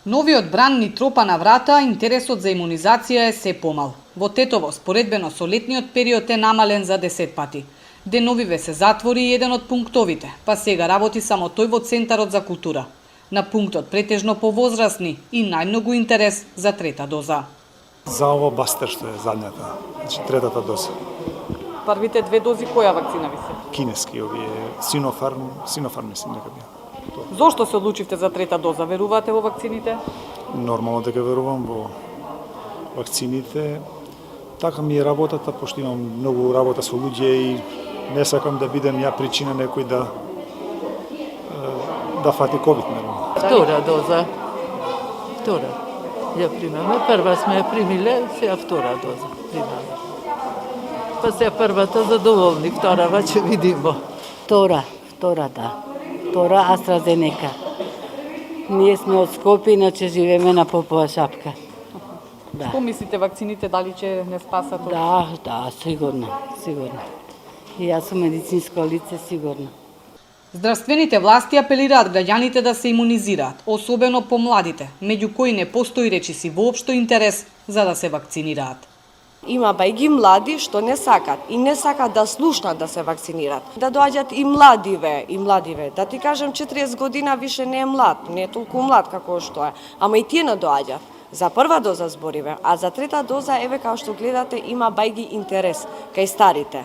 Новиот бран ни тропа на врата, интересот за имунизација е се помал. Во Тетово, споредбено со летниот период е намален за 10 пати. Деновиве се затвори еден од пунктовите, па сега работи само тој во Центарот за култура. На пунктот претежно повозрасни и најмногу интерес за трета доза. За ово бастер што е задњата, значи третата доза. Првите две дози која вакцина ви се? Кинески овие, Синофарм мислим дека бија. Зошто се одлучивте за трета доза? Верувате во вакцините? Нормално дека верувам во вакцините. Така ми е работата, пошто имам многу работа со луѓе и не сакам да бидам ја причина некој да фати ковид, нормално. Втора доза. Втора. Ја примаме. Прва сме ја примиле, сега втора доза примаме. Па сега првата задоволни, вторава ќе видимо. Втора, да. Втора AstraZeneca. Ние сме од Скопје, иначе живееме на Попова шапка. Да. Што мислите вакцините дали ќе не спасат? Да, сигурно. И јас сум медицинско лице, сигурно. Здравствените власти апелираат граѓаните да се имунизираат, особено помладите, меѓу кои не постои речиси воопшто интерес за да се вакцинираат. Има бајги млади што не сакат и не сакат да слушнат да се вакцинираат. Да доаѓат и младиве. Да ти кажем 40 година више не е млад, не е толку млад како што е, ама и тие не доаѓаат. За прва доза збориве, а за трета доза еве како што гледате има бајги интерес кај старите.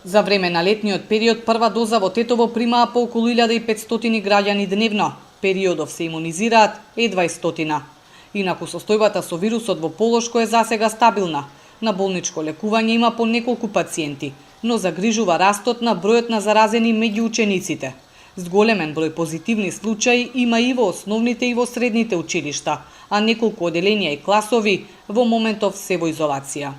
За време на летниот период прва доза во Тетово примаа по околу 1500 граѓани дневно. Периодов се имунизираат едва 100. Инаку состојбата со вирусот во Полошко е засега стабилна. На болничко лекување има по неколку пациенти, но загрижува растот на бројот на заразени меѓу учениците. Зголемен број позитивни случаи има и во основните и во средните училишта, а неколку оделенија и класови во моментов се во изолација.